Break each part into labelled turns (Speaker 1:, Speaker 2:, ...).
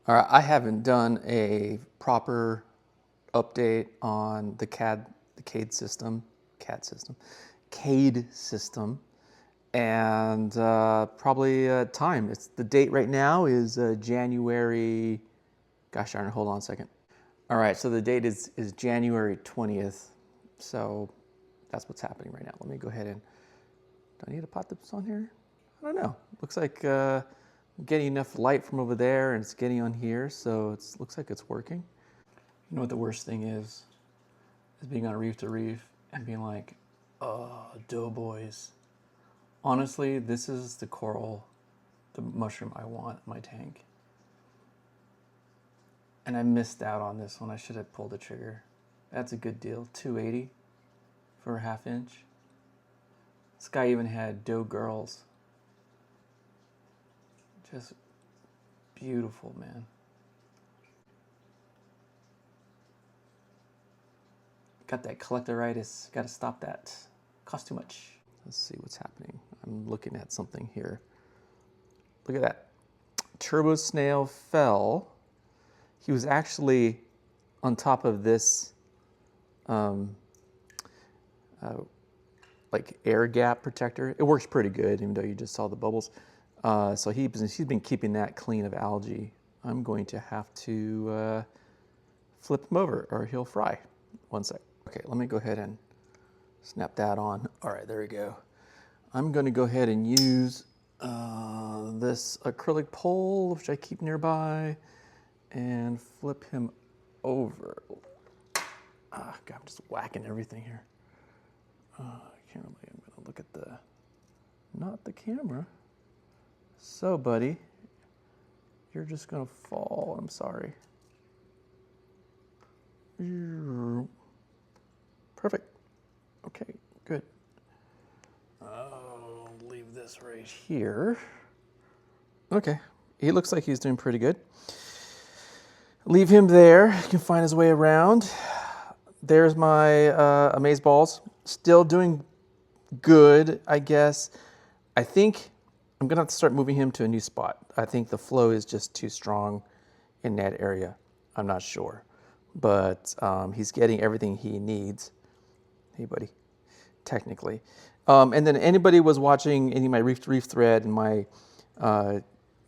Speaker 1: All right, I haven't done a proper update on the CADE system, CADE system, and probably time. It's the date right now is January. Gosh darn it! Hold on a second. All right, so the date is January 20th. So that's what's happening right now. Let me go ahead and. Do I need to pot this on here? I don't know. Looks like I'm getting enough light from over there, and it's getting on here, so it looks like it's working. You know what the worst thing is being on Reef to Reef and being like, oh, doughboys. Honestly, this is the coral, the mushroom I want in my tank. And I missed out on this one. I should have pulled the trigger. That's a good deal. 280 for a ½ inch. This guy even had doe girls. Just beautiful, man. Got that collectoritis. Got to stop that. Costs too much. Let's see what's happening. I'm looking at something here. Look at that. Turbo snail fell. He was actually on top of this like air gap protector. It works pretty good, even though you just saw the bubbles. So he's been keeping that clean of algae. I'm going to have to flip him over or he'll fry. One sec. Okay, let me go ahead and snap that on. All right, there we go. I'm going to go ahead and use this acrylic pole, which I keep nearby, and flip him over. God, I'm just whacking everything here. I'm gonna look at not the camera. So, buddy, you're just gonna fall. I'm sorry. Perfect. Okay, good. I'll leave this right here. Okay, he looks like he's doing pretty good. Leave him there. He can find his way around. There's my amaze balls. Still doing good, I guess. I think I'm gonna have to start moving him to a new spot. I think the flow is just too strong in that area. I'm not sure, but he's getting everything he needs. Hey, buddy, technically. And then anybody was watching any of my Reef to Reef thread and my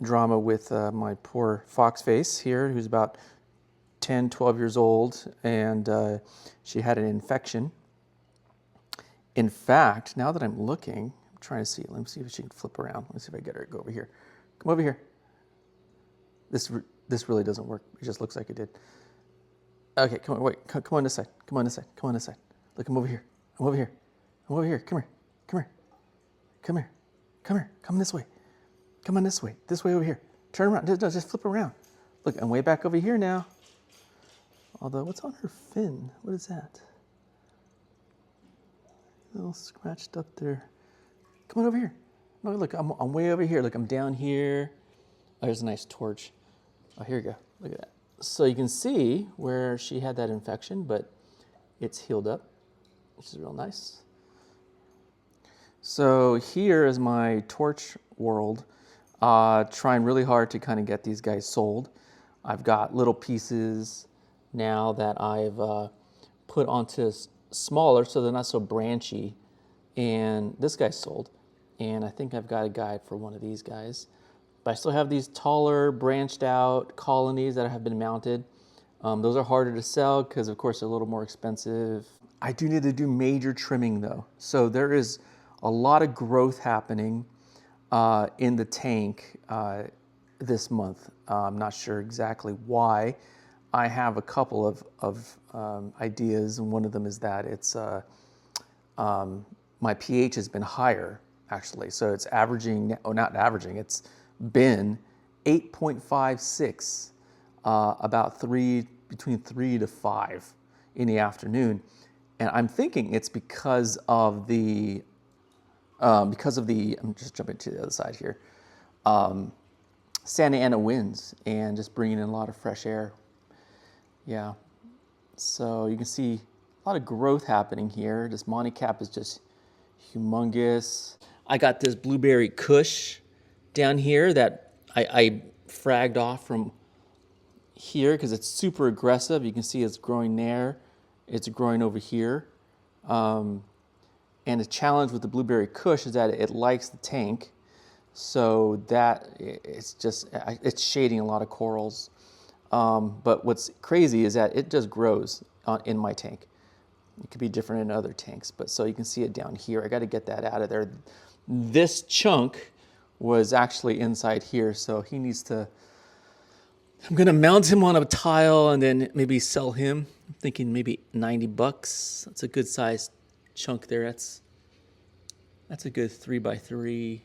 Speaker 1: drama with my poor fox face here, who's about 10, 12 years old, and she had an infection. In fact, now that I'm looking, I'm trying to see, let me see if she can flip around. Let me see if I get her to go over here. Come over here. This really doesn't work. It just looks like it did. Okay, come on, wait, come on this side. Come on this side, come on this side. Look, I'm over here. I'm over here. I'm over here. Come here. Come here. Come here. Come here. Come this way. Come on this way. This way over here. Turn around. Just flip around. Look, I'm way back over here now. Although, what's on her fin? What is that? A little scratched up there. Come on over here. No, look, I'm way over here. Look, I'm down here. Oh, here's a nice torch. Oh, here you go. Look at that. So you can see where she had that infection, but it's healed up, which is real nice. So here is my torch world, trying really hard to kind of get these guys sold. I've got little pieces now that I've put onto smaller so they're not so branchy, and this guy's sold, and I think I've got a guide for one of these guys. But I still have these taller branched out colonies that have been mounted. Those are harder to sell because of course they're a little more expensive. I do need to do major trimming though. So there is a lot of growth happening in the tank this month. I'm not sure exactly why. I have a couple of ideas, and one of them is that it's my pH has been higher actually. So it's averaging, oh not averaging, it's been 8.56 about between 3 to 5 in the afternoon. And I'm thinking it's because of the, I'm just jumping to the other side here, Santa Ana winds and just bringing in a lot of fresh air. Yeah, so you can see a lot of growth happening here. This Monty Cap is just humongous. I got this blueberry kush down here that I fragged off from here because it's super aggressive. You can see it's growing there. It's growing over here. And the challenge with the blueberry kush is that it likes the tank. So that it's shading a lot of corals. But what's crazy is that it just grows in my tank. It could be different in other tanks, but so you can see it down here. I got to get that out of there. This chunk was actually inside here, so he needs to, I'm gonna mount him on a tile and then maybe sell him. I'm thinking maybe 90 bucks. That's a good sized chunk there. That's a good 3x3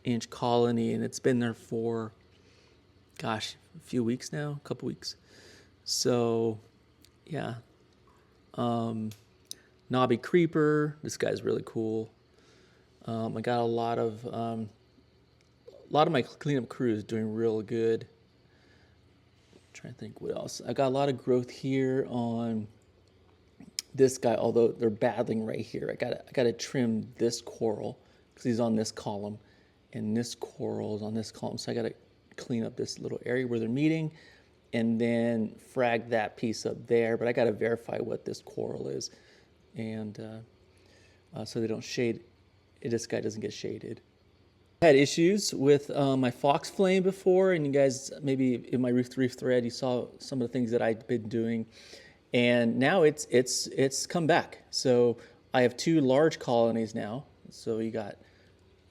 Speaker 1: inch colony, and it's been there for, gosh, a few weeks now, a couple weeks. So yeah. Knobby creeper, this guy's really cool. I got a lot of my cleanup crew is doing real good. I'm trying to think what else. I got a lot of growth here on this guy, although they're battling right here. I gotta trim this coral because he's on this column, and this coral is on this column. So I gotta clean up this little area where they're meeting, and then frag that piece up there. But I gotta verify what this coral is, and so they don't shade. This guy doesn't get shaded. I had issues with my fox flame before, and you guys maybe in my Reef thread you saw some of the things that I'd been doing, and now it's come back. So I have 2 large colonies now. So you got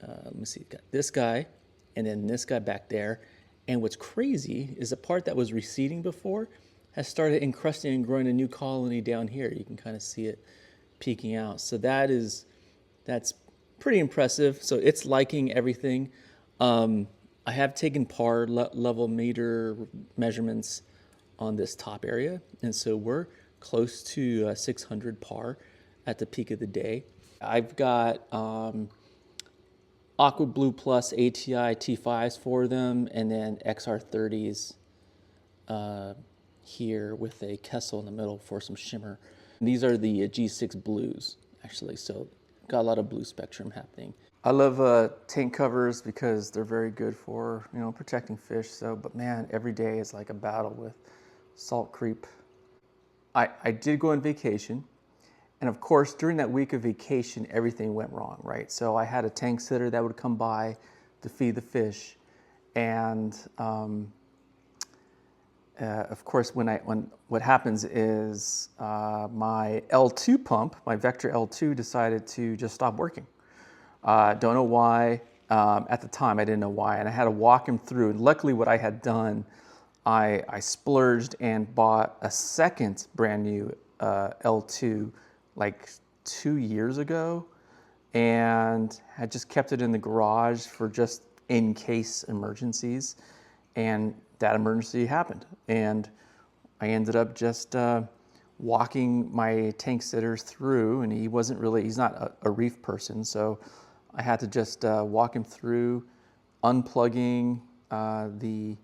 Speaker 1: let me see, you got this guy, and then this guy back there. And what's crazy is the part that was receding before has started encrusting and growing a new colony down here. You can kind of see it peeking out. So that's pretty impressive. So it's liking everything. I have taken par level meter measurements on this top area. And so we're close to 600 par at the peak of the day. I've got Aqua Blue Plus ATI T5s for them, and then XR30s here with a Kessil in the middle for some shimmer. And these are the G6 blues, actually, so got a lot of blue spectrum happening. I love tank covers because they're very good for, you know, protecting fish. So, but man, every day is like a battle with salt creep. I did go on vacation. And of course, during that week of vacation, everything went wrong, right? So I had a tank sitter that would come by to feed the fish. And of course, what happens is my L2 pump, my Vector L2 decided to just stop working. Don't know why. At the time, I didn't know why. And I had to walk him through. And luckily, what I had done, I splurged and bought a second brand new L2 like 2 years ago, and had just kept it in the garage for just in case emergencies. And that emergency happened, and I ended up just walking my tank sitters through, and he's not a reef person, so I had to just walk him through unplugging the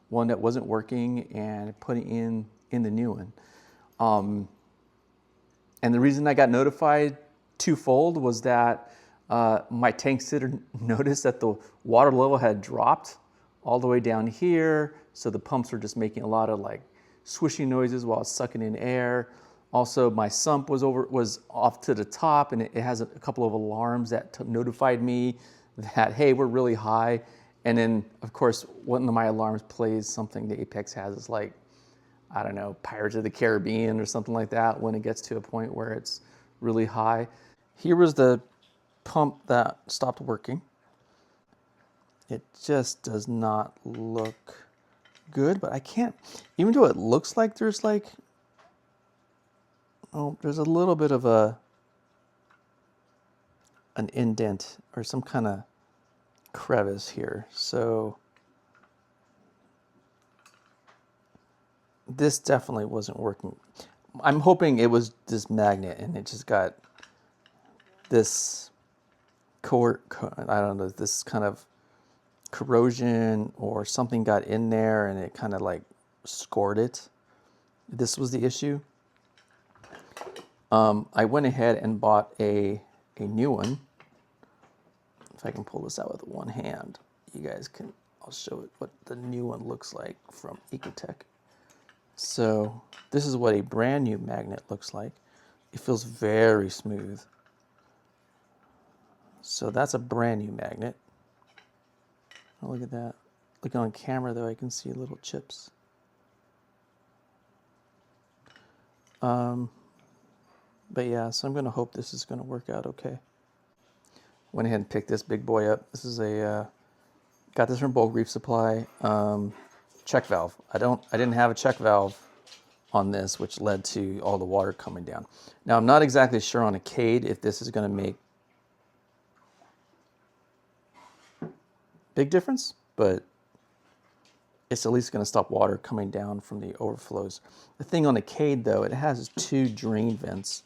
Speaker 1: one that wasn't working and putting in the new one. And the reason I got notified twofold was that my tank sitter noticed that the water level had dropped all the way down here. So the pumps were just making a lot of like swishing noises while it's sucking in air. Also, my sump was off to the top, and it has a couple of alarms that notified me that, hey, we're really high. And then, of course, one of my alarms plays something the Apex has. It's like, I don't know, Pirates of the Caribbean or something like that when it gets to a point where it's really high. Here was the pump that stopped working. It just does not look good, but I can't, even though it looks like there's like, there's a little bit of an indent or some kind of crevice here. So this definitely wasn't working. I'm hoping it was this magnet and it just got this I don't know, this kind of corrosion or something got in there and it kind of like scored it. This was the issue. I went ahead and bought a new one. If I can pull this out with one hand, you guys can, I'll show it what the new one looks like from Ecotech. So this is what a brand new magnet looks like. It feels very smooth. So that's a brand new magnet. Oh, look at that. Look on camera though, I can see little chips. But yeah, so I'm gonna hope this is gonna work out okay. Went ahead and picked this big boy up. This is a, got this from Bulk Reef Supply. Check valve. I didn't have a check valve on this, which led to all the water coming down. Now I'm not exactly sure on a CADE if this is gonna make big difference, but it's at least going to stop water coming down from the overflows. The thing on the CADE though, it has 2 drain vents,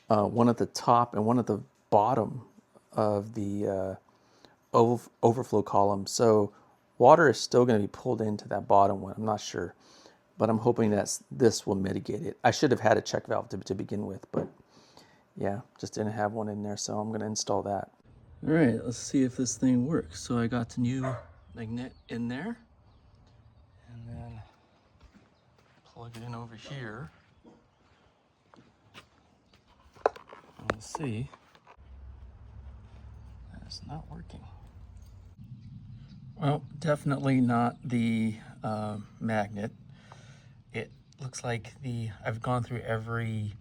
Speaker 1: one at the top and one at the bottom of the overflow column. So water is still going to be pulled into that bottom one. I'm not sure, but I'm hoping that this will mitigate it. I should have had a check valve to begin with, but yeah, just didn't have one in there, so I'm going to install that. All right, let's see if this thing works. So I got the new magnet in there, and then plug it in over here. And we'll see. That's not working. Well, definitely not the magnet. It looks like I've gone through every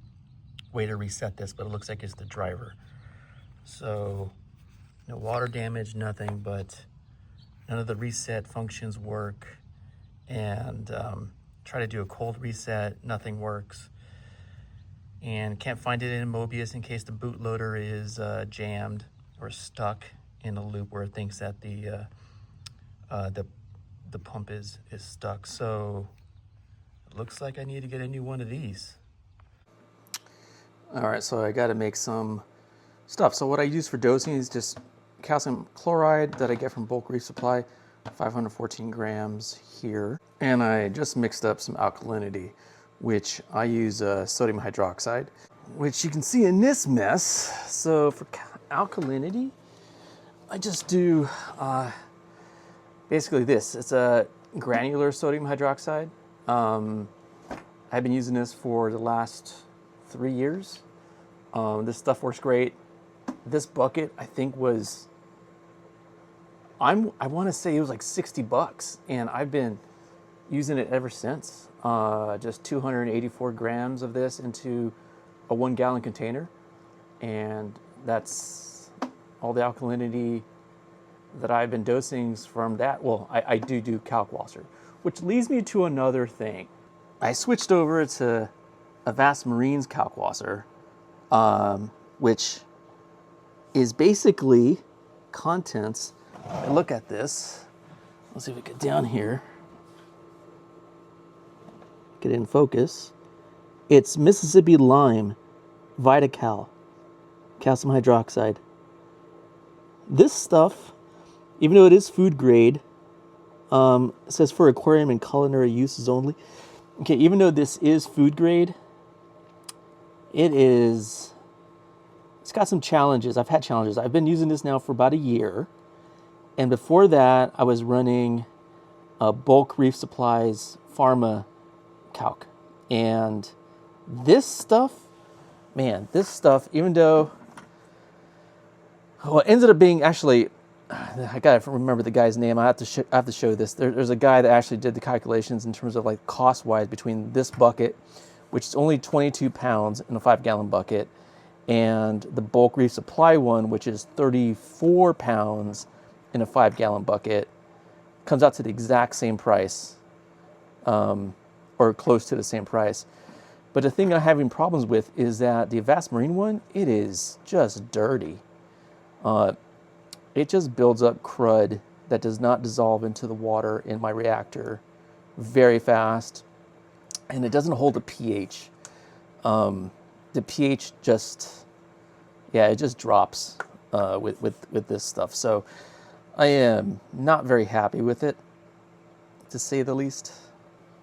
Speaker 1: way to reset this, but it looks like it's the driver. So no water damage, nothing, but none of the reset functions work. And try to do a cold reset, nothing works. And can't find it in Mobius in case the bootloader is jammed or stuck in a loop where it thinks that the pump is stuck. So it looks like I need to get a new one of these. All right, so I got to make some stuff. So what I use for dosing is just calcium chloride that I get from Bulk Reef Supply, 514 grams here. And I just mixed up some alkalinity, which I use sodium hydroxide, which you can see in this mess. So for alkalinity, I just do basically this. It's a granular sodium hydroxide. I've been using this for the last 3 years. This stuff works great. This bucket, I think was, I want to say it was like 60 bucks, and I've been using it ever since. Just 284 grams of this into a 1 gallon container, and that's all the alkalinity that I've been dosing from that. Well, I do Kalkwasser, which leads me to another thing. I switched over to Avast Marine's Kalkwasser, which is basically contents. Look at this. Let's see if we get down here. Get it in focus. It's Mississippi lime, VitaCal, calcium hydroxide. This stuff, even though it is food grade, it says for aquarium and culinary uses only. Okay, even though this is food grade, it's got some challenges. I've had challenges. I've been using this now for about a year. And before that, I was running Bulk Reef Supplies Pharma Calc. And this stuff, man, even though, well, it ended up being actually, I gotta remember the guy's name. I have to show this. There's a guy that actually did the calculations in terms of like cost-wise between this bucket, which is only 22 pounds in a 5 gallon bucket, and the Bulk Reef Supply one, which is 34 pounds in a 5 gallon bucket. Comes out to the exact same price, or close to the same price. But the thing I'm having problems with is that the Avast Marine one, it is just dirty. It just builds up crud that does not dissolve into the water in my reactor very fast, and it doesn't hold a pH. The pH just, yeah, it just drops with this stuff. So I am not very happy with it, to say the least.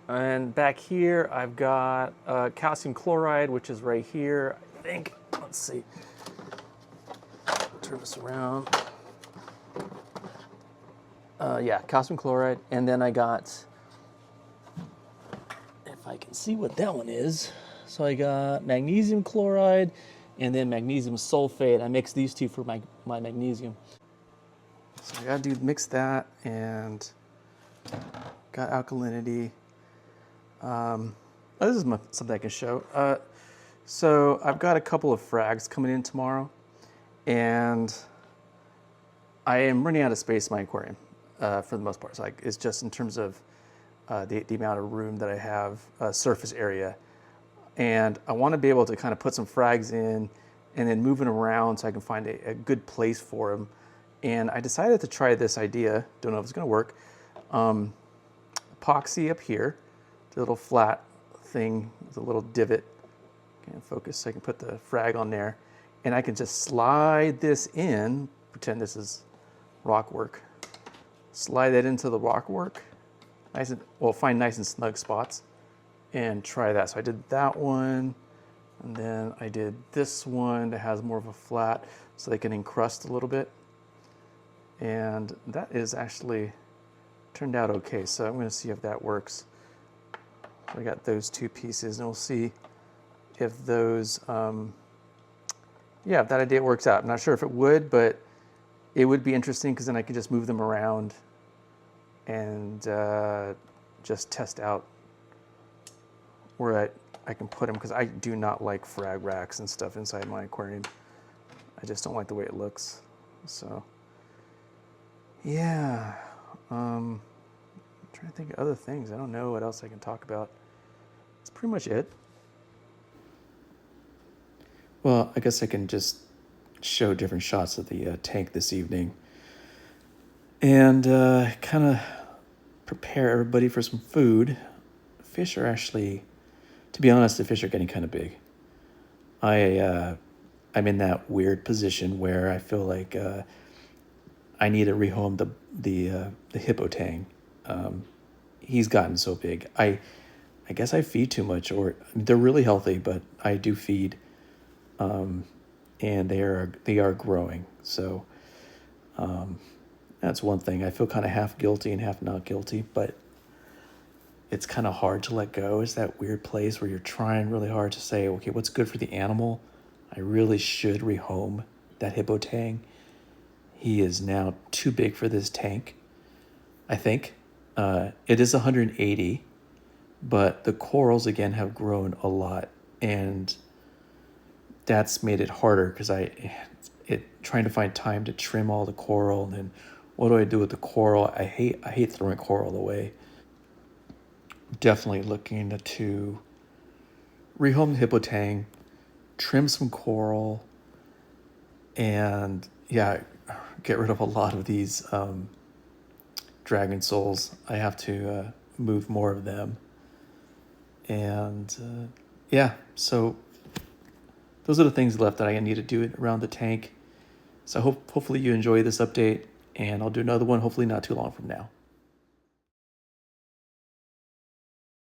Speaker 1: And back here, I've got calcium chloride, which is right here, I think. Let's see. Turn this around. Yeah, calcium chloride. And then I got, if I can see what that one is. So I got magnesium chloride and then magnesium sulfate. I mixed these two for my magnesium. So I gotta mix that, and got alkalinity. This is something I can show. So I've got a couple of frags coming in tomorrow, and I am running out of space in my aquarium for the most part. So it's just in terms of the amount of room that I have, surface area. And I want to be able to kind of put some frags in and then move them around so I can find a good place for them. And I decided to try this idea. Don't know if it's going to work. Epoxy up here, the little flat thing with a little divot. Can't focus, so I can put the frag on there. And I can just slide this in, pretend this is rock work. Slide that into the rock work. Nice and, well, find nice and snug spots and try that. So I did that one, and then I did this one that has more of a flat so they can encrust a little bit. And that is actually turned out okay. So I'm gonna see if that works. So I got those two pieces, and we'll see if those, yeah, if that idea works out. I'm not sure if it would, but it would be interesting because then I could just move them around and just test out where I can put them, because I do not like frag racks and stuff inside my aquarium. I just don't like the way it looks. So yeah, I'm trying to think of other things. I don't know what else I can talk about. That's pretty much it. Well, I guess I can just show different shots of the tank this evening and kind of prepare everybody for some food. Fish are actually, to be honest, the fish are getting kind of big. I'm in that weird position where I feel like I need to rehome the hippo tang. He's gotten so big. I guess I feed too much, or they're really healthy, but I do feed, and they are growing. So that's one thing. I feel kind of half guilty and half not guilty, but it's kind of hard to let go. It's that weird place where you're trying really hard to say, okay, what's good for the animal? I really should rehome that hippo tang. He is now too big for this tank, I think. It is 180, but the corals, again, have grown a lot, and that's made it harder because trying to find time to trim all the coral, and then what do I do with the coral? I hate throwing coral away. Definitely looking to rehome the hippo tang, trim some coral, and yeah, get rid of a lot of these dragon souls. I have to move more of them. And yeah, so those are the things left that I need to do around the tank. So hopefully you enjoy this update, and I'll do another one hopefully not too long from now.